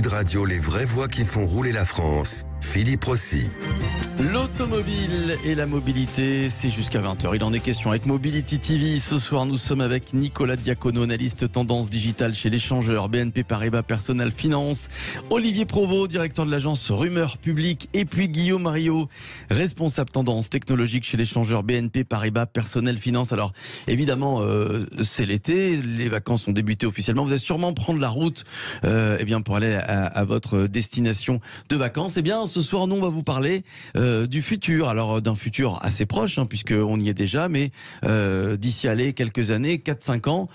Radio, les vraies voix qui font rouler la France. Philippe Rossi. L'automobile et la mobilité, c'est jusqu'à 20h. Il en est question avec Mobility TV. Ce soir, nous sommes avec Nicolas Diacono, analyste tendance digitale chez l'échangeur BNP Paribas Personal Finance, Olivier Provost, directeur de l'agence Rumeur Publique, et puis Guillaume Rio, responsable tendance technologique chez l'échangeur BNP Paribas Personnel Finance. Alors, évidemment, c'est l'été, les vacances ont débuté officiellement. Vous allez sûrement prendre la route pour aller à votre destination de vacances. Eh bien, ce soir, nous, on va vous parler du futur. Alors, d'un futur assez proche, puisqu'on y est déjà, mais d'ici quelques années, 4-5 ans,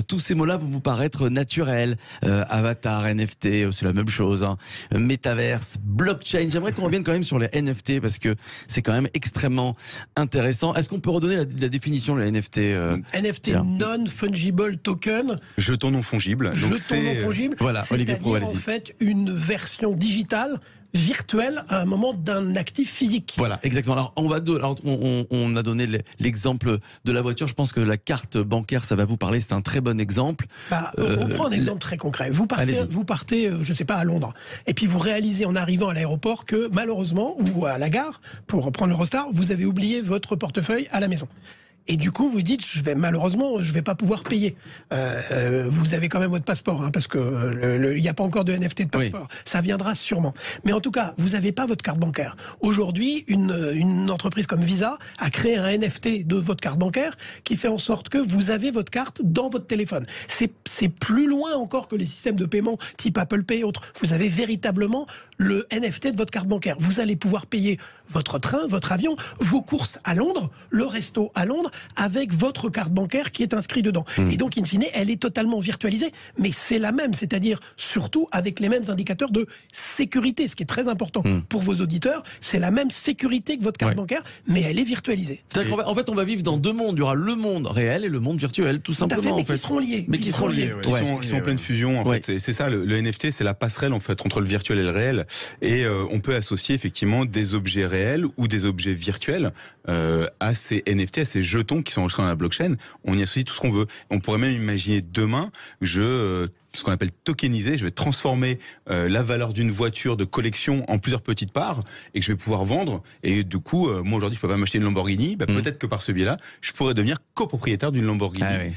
tous ces mots-là vont vous paraître naturels. Avatar, NFT, c'est la même chose. Métaverse, blockchain. J'aimerais qu'on revienne quand même sur les NFT, parce que c'est quand même extrêmement intéressant. Est-ce qu'on peut redonner la définition de la NFT NFT, non-fungible token. Jeton non fongible. Jeton non fongible. Voilà, Olivier Pro, c'est-à-dire en fait une version digitale virtuelle à un moment d'un actif physique. Voilà, exactement. Alors, on a donné l'exemple de la voiture. Je pense que la carte bancaire, ça va vous parler. C'est un très bon exemple. On prend un exemple très concret. Vous partez, je ne sais pas, à Londres, et puis vous réalisez en arrivant à l'aéroport que malheureusement, ou à la gare, pour prendre l'Eurostar, vous avez oublié votre portefeuille à la maison. Et du coup, vous dites, malheureusement, je vais pas pouvoir payer. Vous avez quand même votre passeport, parce que il n'y a pas encore de NFT de passeport. Oui. Ça viendra sûrement. Mais en tout cas, vous n'avez pas votre carte bancaire. Aujourd'hui, une entreprise comme Visa a créé un NFT de votre carte bancaire qui fait en sorte que vous avez votre carte dans votre téléphone. C'est plus loin encore que les systèmes de paiement type Apple Pay et autres. Vous avez véritablement le NFT de votre carte bancaire. Vous allez pouvoir payer votre train, votre avion, vos courses à Londres, le resto à Londres, avec votre carte bancaire qui est inscrite dedans. Et donc, in fine, elle est totalement virtualisée, mais c'est la même, c'est-à-dire surtout avec les mêmes indicateurs de sécurité, ce qui est très important pour vos auditeurs. C'est la même sécurité que votre carte bancaire, mais elle est virtualisée. C'est-à-dire qu'en fait, on va vivre dans deux mondes. Il y aura le monde réel et le monde virtuel, tout simplement. Qui seront liés. Qui sont en pleine fusion, en fait. C'est ça, le NFT, c'est la passerelle, en fait, entre le virtuel et le réel. Et on peut associer, effectivement, des objets réels ou des objets virtuels à ces NFT, à ces jetons qui sont enregistrés dans la blockchain. On y associe tout ce qu'on veut. On pourrait même imaginer demain, ce qu'on appelle tokeniser, je vais transformer la valeur d'une voiture de collection en plusieurs petites parts et que je vais pouvoir vendre. Et du coup, moi aujourd'hui, je peux pas m'acheter une Lamborghini. Peut-être que par ce biais-là, je pourrais devenir copropriétaire d'une Lamborghini.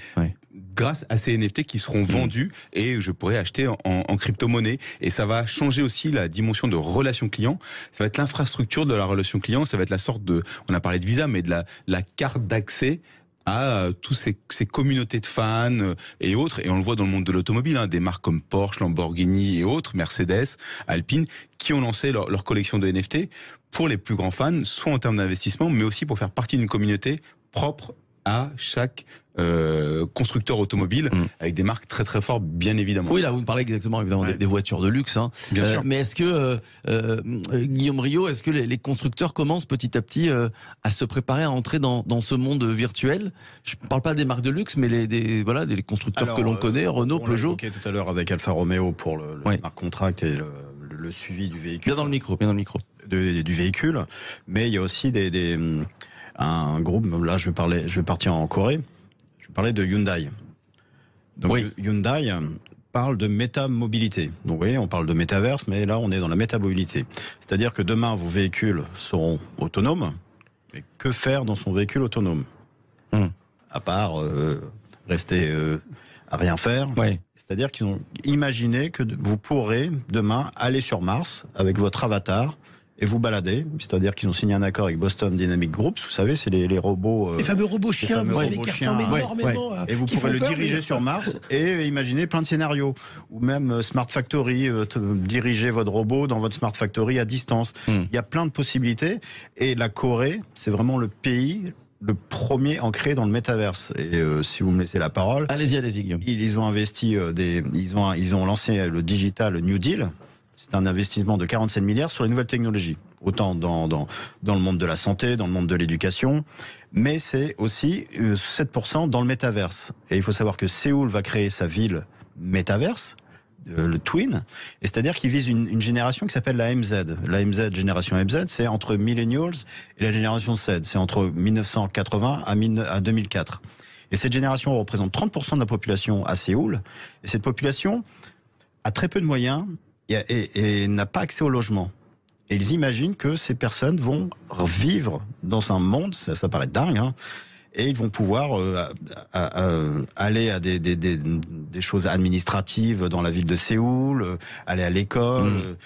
Grâce à ces NFT qui seront vendus et je pourrais acheter en crypto-monnaie. Et ça va changer aussi la dimension de relation client. Ça va être l'infrastructure de la relation client. Ça va être la sorte on a parlé de Visa, mais de la carte d'accès à tous ces communautés de fans et autres, et on le voit dans le monde de l'automobile, des marques comme Porsche, Lamborghini et autres, Mercedes, Alpine, qui ont lancé leur collection de NFT pour les plus grands fans, soit en termes d'investissement, mais aussi pour faire partie d'une communauté propre à chaque constructeur automobile, avec des marques très très fortes, bien évidemment. Oui, là vous me parlez exactement des voitures de luxe. Bien sûr. Mais est-ce que, Guillaume Rio, est-ce que les constructeurs commencent petit à petit à se préparer à entrer dans ce monde virtuel? Je ne parle pas des marques de luxe, mais les constructeurs que l'on connaît, Renault, Peugeot. On l'a évoqué tout à l'heure avec Alfa Romeo pour le smart contract et le suivi du véhicule. Bien dans le micro. Du véhicule. Mais il y a aussi un groupe, là je vais partir en Corée, je vais parler de Hyundai. Donc Hyundai parle de métamobilité. Donc vous voyez, on parle de métaverse, mais là on est dans la métamobilité. C'est-à-dire que demain vos véhicules seront autonomes, mais que faire dans son véhicule autonome à part rester à rien faire. C'est-à-dire qu'ils ont imaginé que vous pourrez demain aller sur Mars avec votre avatar et vous balader, c'est-à-dire qu'ils ont signé un accord avec Boston Dynamics Group, vous savez, c'est les robots... les fameux robots chiens, vous savez, qui ressemblent énormément à... Et vous pourrez le diriger sur Mars et imaginer plein de scénarios. Ou même Smart Factory, diriger votre robot dans votre Smart Factory à distance. Il y a plein de possibilités. Et la Corée, c'est vraiment le pays... le premier ancré dans le métaverse. Et si vous me laissez la parole... Allez-y, Guillaume. Ils ont investi, ils ont lancé le Digital New Deal. C'est un investissement de 47 milliards sur les nouvelles technologies. Autant dans le monde de la santé, dans le monde de l'éducation, mais c'est aussi 7% dans le métaverse. Et il faut savoir que Séoul va créer sa ville métaverse, le Twin, et c'est-à-dire qu'il vise une génération qui s'appelle la MZ. La MZ, génération MZ, c'est entre Millennials et la génération Z. C'est entre 1980 à 2004. Et cette génération représente 30% de la population à Séoul. Et cette population a très peu de moyens et n'a pas accès au logement. Et ils imaginent que ces personnes vont vivre dans un monde, ça paraît dingue, hein, et ils vont pouvoir aller à des choses administratives dans la ville de Séoul, aller à l'école.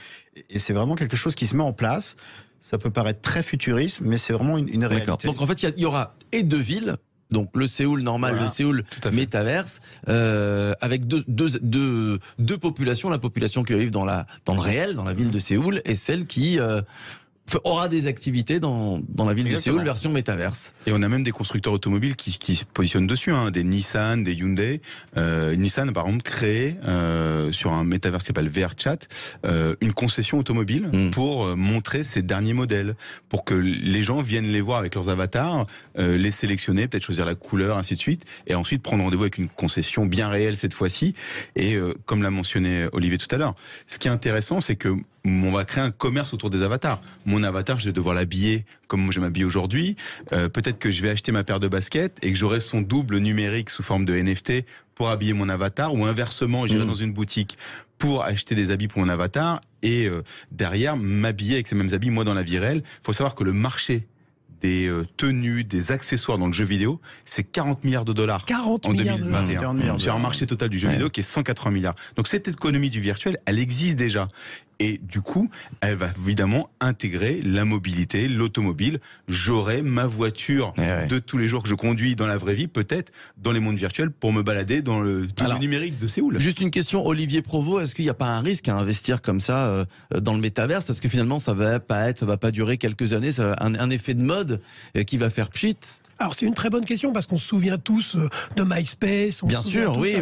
Et c'est vraiment quelque chose qui se met en place. Ça peut paraître très futuriste, mais c'est vraiment une réalité. Donc en fait, il y aura deux villes. Donc le Séoul normal, le Séoul métaverse, avec deux populations, la population qui vit dans le réel, dans la ville de Séoul, et celle qui aura des activités dans la ville de Séoul version métaverse. Et on a même des constructeurs automobiles qui se positionnent dessus, hein, des Nissan, des Hyundai. Nissan a par exemple créé sur un métaverse qui s'appelle VRChat une concession automobile pour montrer ses derniers modèles, pour que les gens viennent les voir avec leurs avatars, les sélectionner, peut-être choisir la couleur, ainsi de suite, et ensuite prendre rendez-vous avec une concession bien réelle cette fois-ci. Et comme l'a mentionné Olivier tout à l'heure, ce qui est intéressant, c'est que on va créer un commerce autour des avatars. Mon avatar, je vais devoir l'habiller comme je m'habille aujourd'hui. Peut-être que je vais acheter ma paire de baskets et que j'aurai son double numérique sous forme de NFT pour habiller mon avatar, ou inversement, j'irai dans une boutique pour acheter des habits pour mon avatar et derrière m'habiller avec ces mêmes habits moi dans la vie réelle. Il faut savoir que le marché des tenues, des accessoires dans le jeu vidéo, c'est 40 milliards de dollars 40 en milliards 2021. Sur un marché total du jeu vidéo qui est 180 milliards. Donc cette économie du virtuel, elle existe déjà. Et du coup, elle va évidemment intégrer la mobilité, l'automobile. J'aurai ma voiture de tous les jours que je conduis dans la vraie vie, peut-être dans les mondes virtuels, pour me balader dans le numérique de Séoul. Juste une question, Olivier Provost, est-ce qu'il n'y a pas un risque à investir comme ça dans le métaverse? Parce que finalement, ça va pas durer quelques années, ça va un effet de mode qui va faire pchit. Alors c'est une très bonne question parce qu'on se souvient tous de MySpace. Bien sûr, oui.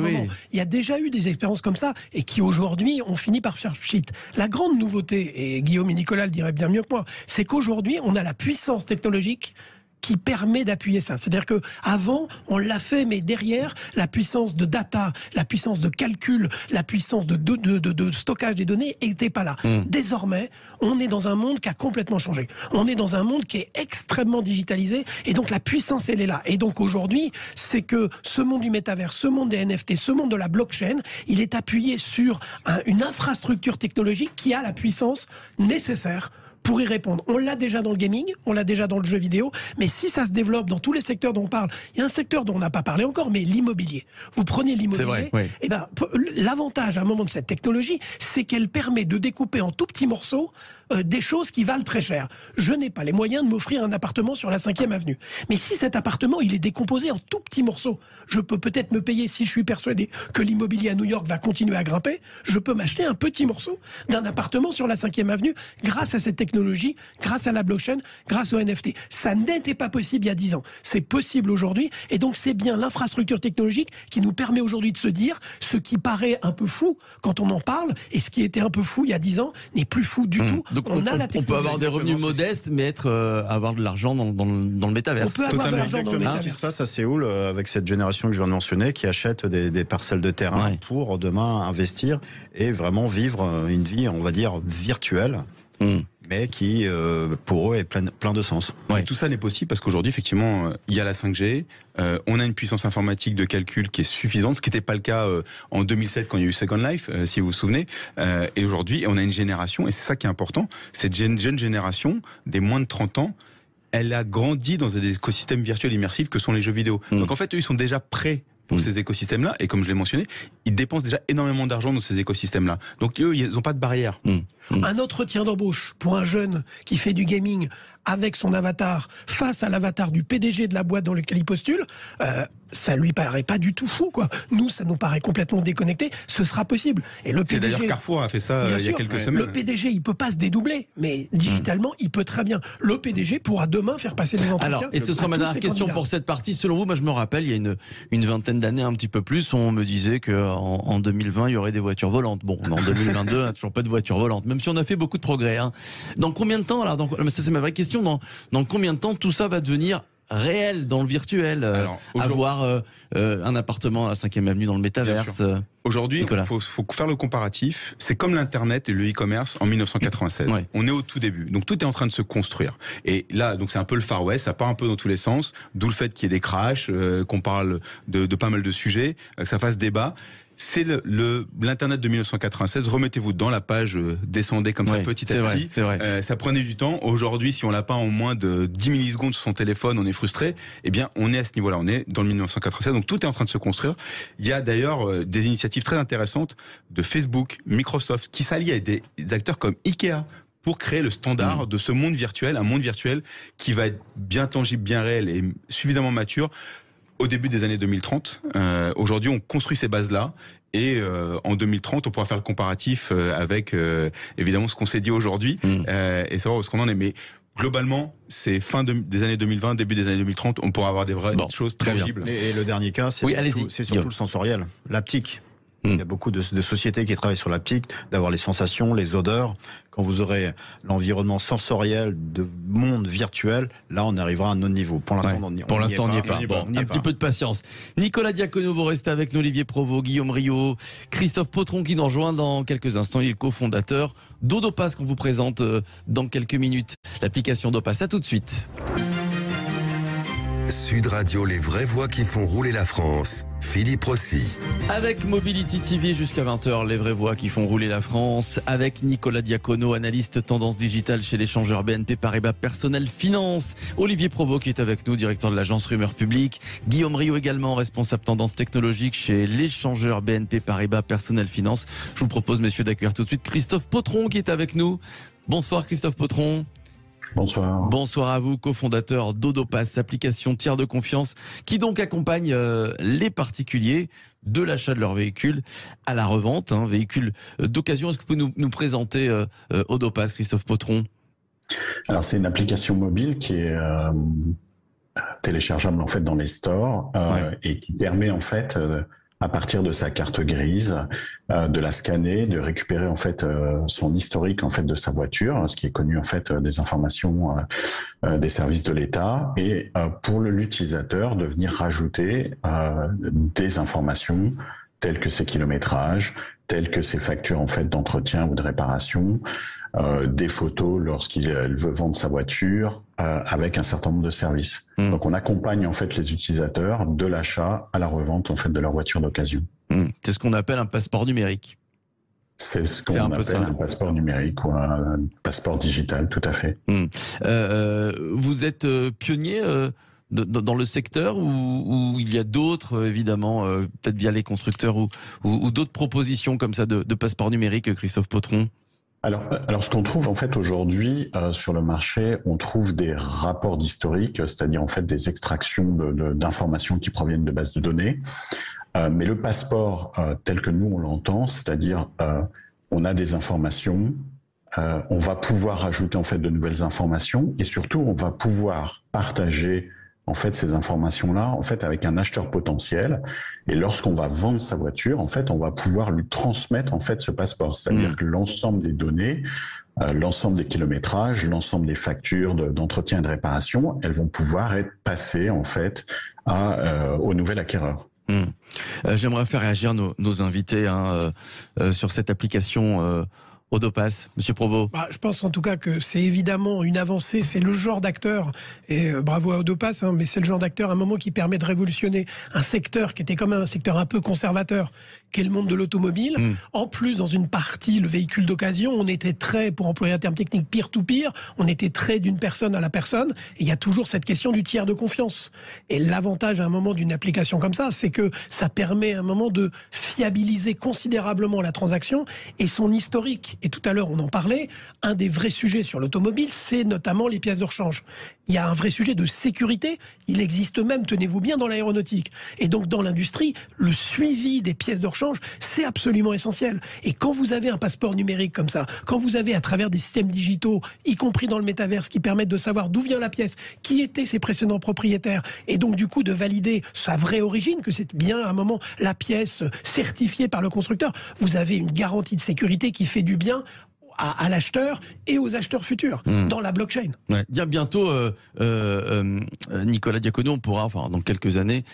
Il y a déjà eu des expériences comme ça et qui aujourd'hui ont fini par faire pchit. La grande nouveauté, et Guillaume et Nicolas le diraient bien mieux que moi, c'est qu'aujourd'hui on a la puissance technologique qui permet d'appuyer ça. C'est-à-dire que avant, on l'a fait, mais derrière, la puissance de data, la puissance de calcul, la puissance de stockage des données n'était pas là. Désormais, on est dans un monde qui a complètement changé. On est dans un monde qui est extrêmement digitalisé, et donc la puissance, elle est là. Et donc aujourd'hui, c'est que ce monde du métavers, ce monde des NFT, ce monde de la blockchain, il est appuyé sur une infrastructure technologique qui a la puissance nécessaire pour y répondre. On l'a déjà dans le gaming, on l'a déjà dans le jeu vidéo, mais si ça se développe dans tous les secteurs dont on parle, il y a un secteur dont on n'a pas parlé encore, mais l'immobilier. Vous prenez l'immobilier, et ben, l'avantage à un moment de cette technologie, c'est qu'elle permet de découper en tout petits morceaux des choses qui valent très cher. Je n'ai pas les moyens de m'offrir un appartement sur la 5e avenue. Mais si cet appartement, il est décomposé en tout petits morceaux, je peux peut-être me payer, si je suis persuadé que l'immobilier à New York va continuer à grimper, je peux m'acheter un petit morceau d'un appartement sur la 5e avenue grâce à cette technologie, grâce à la blockchain, grâce au NFT. Ça n'était pas possible il y a 10 ans. C'est possible aujourd'hui. Et donc, c'est bien l'infrastructure technologique qui nous permet aujourd'hui de se dire ce qui paraît un peu fou quand on en parle, et ce qui était un peu fou il y a 10 ans n'est plus fou du tout. Donc, on peut avoir des revenus modestes, mais avoir de l'argent dans le métaverse. On peut avoir de l'argent dans le métaverse. Ce qui se passe à Séoul avec cette génération que je viens de mentionner, qui achète des parcelles de terrain pour demain investir et vraiment vivre une vie, on va dire, virtuelle. Mais qui, pour eux, est plein de sens. Tout ça n'est possible parce qu'aujourd'hui, effectivement, il y a la 5G, on a une puissance informatique de calcul qui est suffisante, ce qui n'était pas le cas en 2007 quand il y a eu Second Life, si vous vous souvenez. Et aujourd'hui, on a une génération, et c'est ça qui est important, cette jeune génération des moins de 30 ans, elle a grandi dans des écosystèmes virtuels immersifs que sont les jeux vidéo. Donc en fait, eux, ils sont déjà prêts pour ces écosystèmes-là, et comme je l'ai mentionné, ils dépensent déjà énormément d'argent dans ces écosystèmes-là. Donc eux, ils n'ont pas de barrière. Un entretien d'embauche pour un jeune qui fait du gaming avec son avatar face à l'avatar du PDG de la boîte dans laquelle il postule, ça lui paraît pas du tout fou, quoi. Nous, ça nous paraît complètement déconnecté. Ce sera possible. Et le PDG, d'ailleurs, Carrefour a fait ça il y a quelques semaines. Le PDG, il peut pas se dédoubler, mais digitalement, il peut très bien. Le PDG pourra demain faire passer des entretiens. Alors, et ce sera ma dernière question pour cette partie. Selon vous, moi, je me rappelle, il y a une vingtaine d'années, un petit peu plus, on me disait qu'en 2020, il y aurait des voitures volantes. Bon, en 2022, on n'a toujours pas de voitures volantes, même si on a fait beaucoup de progrès. Dans combien de temps, alors, ça c'est ma vraie question, dans combien de temps tout ça va devenir réel dans le virtuel, avoir un appartement à 5e avenue dans le métaverse? Aujourd'hui, il faut faire le comparatif. C'est comme l'Internet et le e-commerce en 1996. On est au tout début. Donc tout est en train de se construire. Et là, donc c'est un peu le Far West, ça part un peu dans tous les sens, d'où le fait qu'il y ait des crashs, qu'on parle de pas mal de sujets, que ça fasse débat. c'est l'Internet de 1996. Remettez-vous dans la page, descendez comme ça petit à petit. C'est vrai. Ça prenait du temps. Aujourd'hui, si on l'a pas en moins de 10 millisecondes sur son téléphone, on est frustré. Eh bien, on est à ce niveau-là. On est dans le 1996. Donc, tout est en train de se construire. Il y a d'ailleurs des initiatives très intéressantes de Facebook, Microsoft, qui s'allient à des acteurs comme Ikea pour créer le standard de ce monde virtuel, un monde virtuel qui va être bien tangible, bien réel et suffisamment mature au début des années 2030. Aujourd'hui, on construit ces bases-là. Et en 2030, on pourra faire le comparatif avec évidemment ce qu'on s'est dit aujourd'hui et savoir où est-ce qu'on en est. Mais globalement, c'est des années 2020, début des années 2030, on pourra avoir des vraies choses tangibles. Et le dernier cas, c'est surtout le sensoriel, l'haptique. Il y a beaucoup de sociétés qui travaillent sur l'haptique, d'avoir les sensations, les odeurs. Quand vous aurez l'environnement sensoriel de monde virtuel, là, on arrivera à un autre niveau. Pour l'instant, on n'y est pas. Un petit peu de patience. Nicolas Diacono, vous restez avec nous, Olivier Provost, Guillaume Riot, Christophe Potron qui nous rejoint dans quelques instants. Il est cofondateur d'Odopass qu'on vous présente dans quelques minutes. L'application Odopass. À tout de suite. Sud Radio, les vraies voix qui font rouler la France. Philippe Rossi. Avec Mobility TV jusqu'à 20h, les vraies voix qui font rouler la France. Avec Nicolas Diacono, analyste tendance digitale chez l'échangeur BNP Paribas Personnel Finance. Olivier Provost qui est avec nous, directeur de l'agence Rumeur Publique. Guillaume Riot également, responsable tendance technologique chez l'échangeur BNP Paribas Personnel Finance. Je vous propose, messieurs, d'accueillir tout de suite Christophe Potron qui est avec nous. Bonsoir Christophe Potron. Bonsoir. Bonsoir à vous, cofondateur d'Odopass, application tiers de confiance qui donc accompagne les particuliers de l'achat de leur véhicule à la revente, véhicule d'occasion. Est-ce que vous pouvez nous présenter Odopass, Christophe Potron? Alors c'est une application mobile qui est téléchargeable en fait dans les stores et qui permet en fait à partir de sa carte grise, de la scanner, de récupérer en fait son historique en fait de sa voiture, ce qui est connu en fait des informations des services de l'État, et pour l'utilisateur de venir rajouter des informations telles que ses kilométrages, telles que ses factures en fait d'entretien ou de réparation, des photos lorsqu'il veut vendre sa voiture, avec un certain nombre de services. Donc on accompagne en fait les utilisateurs de l'achat à la revente en fait de leur voiture d'occasion. C'est ce qu'on appelle un passeport numérique. C'est ce qu'on appelle un passeport numérique ou un passeport digital, tout à fait. Vous êtes pionnier dans le secteur où il y a d'autres, évidemment, peut-être via les constructeurs ou d'autres propositions comme ça de passeport numérique, Christophe Potron? Alors, ce qu'on trouve en fait aujourd'hui sur le marché, on trouve des rapports d'historique, c'est-à-dire en fait des extractions d'informations qui proviennent de bases de données. Mais le passeport tel que nous on l'entend, c'est-à-dire on a des informations, on va pouvoir rajouter en fait de nouvelles informations et surtout on va pouvoir partager en fait ces informations-là en fait avec un acheteur potentiel, et lorsqu'on va vendre sa voiture, en fait on va pouvoir lui transmettre en fait ce passeport, c'est-à-dire que l'ensemble des données, l'ensemble des kilométrages, l'ensemble des factures d'entretien et de réparation, elles vont pouvoir être passées en fait au nouvel acquéreur. J'aimerais faire réagir nos invités sur cette application Odopass, Monsieur Provost. Je pense en tout cas que c'est évidemment une avancée, c'est le genre d'acteur, et bravo à Odopass, mais c'est le genre d'acteur à un moment qui permet de révolutionner un secteur qui était quand même un secteur un peu conservateur, qu'est le monde de l'automobile. En plus, dans une partie, le véhicule d'occasion, on était très, pour employer un terme technique, peer-to-peer, on était très d'une personne à la personne, et il y a toujours cette question du tiers de confiance. Et l'avantage à un moment d'une application comme ça, c'est que ça permet à un moment de fiabiliser considérablement la transaction et son historique. Et tout à l'heure, on en parlait, un des vrais sujets sur l'automobile, c'est notamment les pièces de rechange. Il y a un vrai sujet de sécurité, il existe même, tenez-vous bien, dans l'aéronautique. Et donc dans l'industrie, le suivi des pièces de rechange, c'est absolument essentiel. Et quand vous avez un passeport numérique comme ça, quand vous avez à travers des systèmes digitaux, y compris dans le métaverse, qui permettent de savoir d'où vient la pièce, qui étaient ses précédents propriétaires, et donc du coup de valider sa vraie origine, que c'est bien à un moment la pièce certifiée par le constructeur, vous avez une garantie de sécurité qui fait du bien à l'acheteur et aux acheteurs futurs dans la blockchain. Ouais. Bientôt, Nicolas Diacono, on pourra, dans quelques années,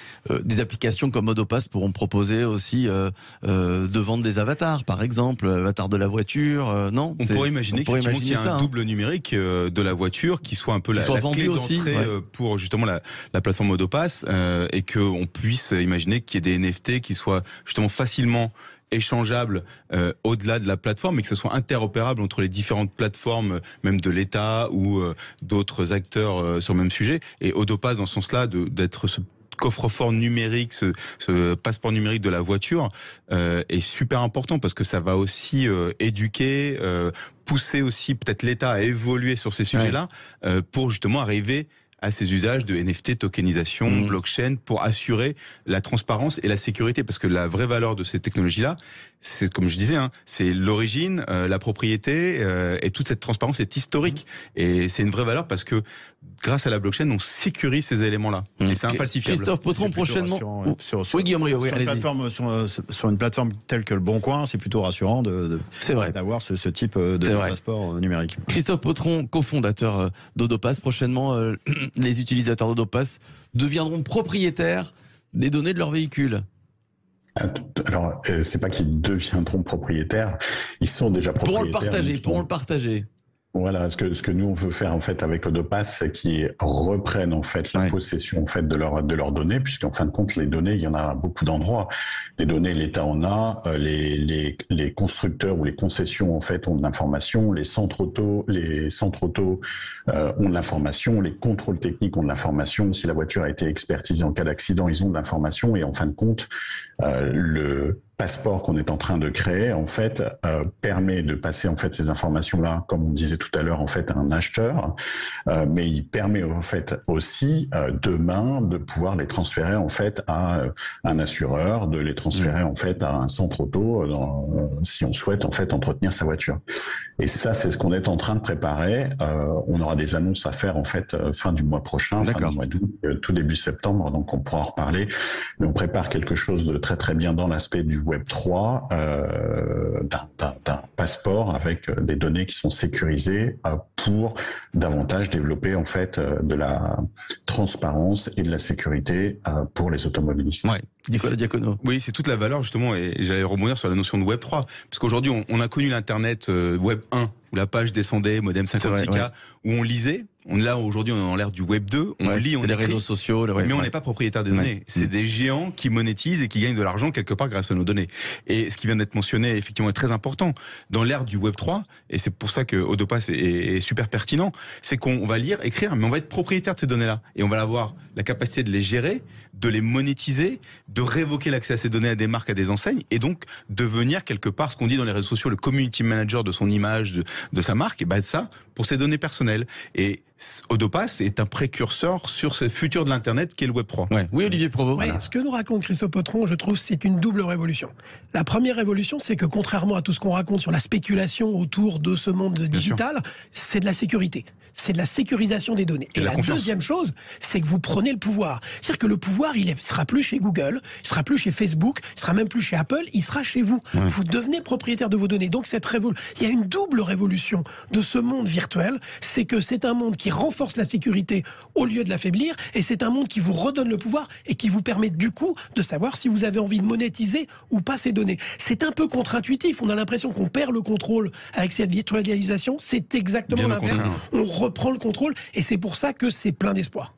des applications comme Odopass pourront proposer aussi de vendre des avatars, par exemple, avatar de la voiture, non? On pourrait imaginer qu'il y a un double numérique de la voiture qui soit un peu la clé d'entrée pour justement la plateforme Odopass et qu'on puisse imaginer qu'il y ait des NFT qui soient justement facilement échangeable au-delà de la plateforme, mais que ce soit interopérable entre les différentes plateformes, même de l'État ou d'autres acteurs sur le même sujet. Et Odopass, dans ce sens-là, d'être ce coffre-fort numérique, ce passeport numérique de la voiture, est super important parce que ça va aussi éduquer, pousser aussi peut-être l'État à évoluer sur ces sujets-là pour justement arriver à ces usages de NFT, tokenisation, blockchain, pour assurer la transparence et la sécurité. Parce que la vraie valeur de ces technologies-là, c'est, comme je disais, c'est l'origine, la propriété, et toute cette transparence est historique. Et c'est une vraie valeur parce que grâce à la blockchain, on sécurise ces éléments-là. Et c'est infalsifiable. Christophe Potron, prochainement. Oui, Guillaume Rio, sur une plateforme telle que le Bon Coin, c'est plutôt rassurant d'avoir ce type de passeport numérique. Christophe Potron, cofondateur d'Odopass. Prochainement, les utilisateurs d'Odopass deviendront propriétaires des données de leur véhicule. Alors, c'est pas qu'ils deviendront propriétaires, ils sont déjà propriétaires. Pourront le partager. Voilà, ce que nous on veut faire en fait avec Odopass, c'est qu'ils reprennent en fait la possession en fait de leurs données, puisqu'en fin de compte les données, il y en a beaucoup d'endroits. Les données, l'État en a, les constructeurs ou les concessions en fait ont de l'information, les centres auto ont de l'information, les contrôles techniques ont de l'information. Si la voiture a été expertisée en cas d'accident, ils ont de l'information et en fin de compte, le passeport qu'on est en train de créer, en fait, permet de passer en fait ces informations-là, comme on disait tout à l'heure, en fait, à un acheteur, mais il permet en fait aussi demain de pouvoir les transférer en fait à un assureur, de les transférer en fait à un centre auto, si on souhaite en fait entretenir sa voiture. Et ça, c'est ce qu'on est en train de préparer. On aura des annonces à faire en fait fin du mois prochain, fin du mois d'août, tout début septembre, donc on pourra en reparler. Mais on prépare quelque chose de très très bien dans l'aspect du Web 3, d'un passeport avec des données qui sont sécurisées pour davantage développer en fait de la transparence et de la sécurité pour les automobilistes. Ouais. Nicolas Diacono. Oui, c'est toute la valeur justement, et j'allais rebondir sur la notion de Web 3, parce qu'aujourd'hui on a connu l'Internet Web 1, où la page descendait, modem 56K, où on lisait. Là, aujourd'hui, on est dans l'ère du Web 2. On lit, on écrit, les réseaux sociaux. Mais on n'est pas propriétaire des données. C'est des géants qui monétisent et qui gagnent de l'argent quelque part grâce à nos données. Et ce qui vient d'être mentionné, effectivement, est très important. Dans l'ère du Web 3, et c'est pour ça que Odopass est super pertinent, c'est qu'on va lire, écrire, mais on va être propriétaire de ces données-là. Et on va avoir la capacité de les gérer, de les monétiser, de révoquer l'accès à ces données à des marques, à des enseignes, et donc devenir quelque part ce qu'on dit dans les réseaux sociaux, le community manager de son image, de sa marque, et ben ça, pour ses données personnelles. Et Odopass est un précurseur sur ce futur de l'Internet qu'est le Web 3. Oui, Olivier Provost. Voilà. Ce que nous raconte Christophe Potron, je trouve, c'est une double révolution. La première révolution, c'est que contrairement à tout ce qu'on raconte sur la spéculation autour de ce monde digital, c'est de la sécurité. C'est de la sécurisation des données. Et la deuxième chose, c'est que vous prenez le pouvoir. C'est-à-dire que le pouvoir, il ne sera plus chez Google, il ne sera plus chez Facebook, il ne sera même plus chez Apple, il sera chez vous. Vous devenez propriétaire de vos données. Donc il y a une double révolution de ce monde virtuel. C'est que c'est un monde qui renforce la sécurité au lieu de l'affaiblir, et c'est un monde qui vous redonne le pouvoir et qui vous permet du coup de savoir si vous avez envie de monétiser ou pas ces données. C'est un peu contre-intuitif. On a l'impression qu'on perd le contrôle avec cette virtualisation. C'est exactement l'inverse. On reprend le contrôle, et c'est pour ça que c'est plein d'espoir.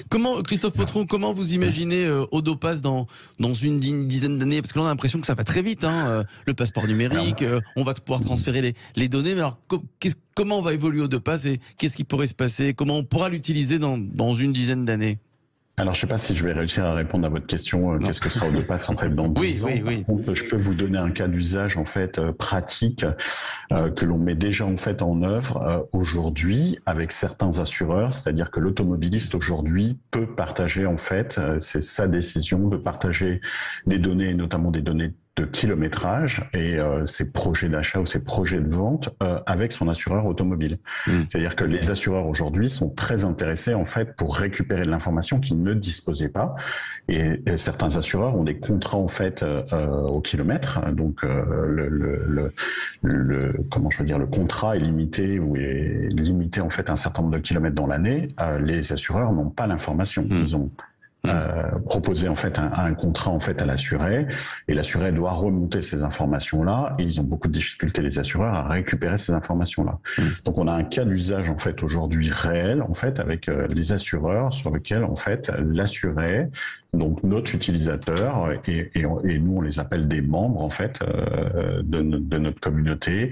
Comment, Christophe Potron, comment vous imaginez Odopass dans une dizaine d'années? Parce que là, on a l'impression que ça va très vite, le passeport numérique, on va pouvoir transférer les données, mais alors comment on va évoluer Odopass et qu'est-ce qui pourrait se passer? Comment on pourra l'utiliser dans une dizaine d'années? Alors, je ne sais pas si je vais réussir à répondre à votre question. Qu'est-ce que sera Odopass en fait dans 10 ans? Par contre, je peux vous donner un cas d'usage en fait pratique que l'on met déjà en fait en œuvre aujourd'hui avec certains assureurs. C'est-à-dire que l'automobiliste aujourd'hui peut partager en fait, c'est sa décision de partager des données, notamment des données de kilométrage et ses projets d'achat ou ses projets de vente avec son assureur automobile. C'est-à-dire que les assureurs aujourd'hui sont très intéressés en fait pour récupérer de l'information qu'ils ne disposaient pas. Et certains assureurs ont des contrats en fait au kilomètre. Donc comment je veux dire, le contrat est limité ou est limité en fait à un certain nombre de kilomètres dans l'année. Les assureurs n'ont pas l'information. Ils ont proposer en fait un contrat en fait à l'assuré, et l'assuré doit remonter ces informations-là, et ils ont beaucoup de difficultés, les assureurs, à récupérer ces informations-là. Donc on a un cas d'usage en fait aujourd'hui réel en fait avec les assureurs, sur lequel en fait l'assuré, donc notre utilisateur, et nous on les appelle des membres en fait de notre communauté,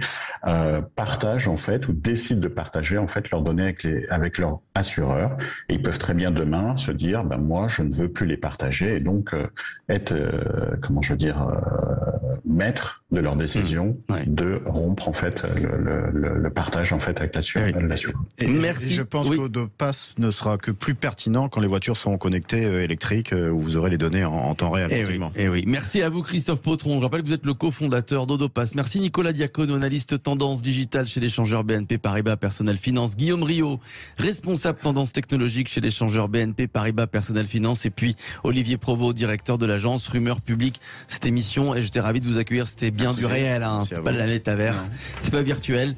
partagent en fait ou décident de partager en fait leurs données avec leur assureur, et ils peuvent très bien demain se dire moi je ne veux plus les partager, et donc être comment je veux dire maître de leur décision de rompre en fait le partage en fait avec l'assureur. Merci. Je pense que le pass ne sera que plus pertinent quand les voitures seront connectées électriques, où vous aurez les données en temps réel. Oui. Merci à vous Christophe Potron. Je rappelle que vous êtes le cofondateur d'Odopass. Merci Nicolas Diacono, analyste tendance digitale chez l'échangeur BNP Paribas Personnel Finance. Guillaume Rio, responsable tendance technologique chez l'échangeur BNP Paribas Personnel Finance. Et puis Olivier Provost, directeur de l'agence Rumeur Publique. Cette émission, et j'étais ravi de vous accueillir, c'était bien du réel, c'est pas de la métaverse, c'est pas virtuel.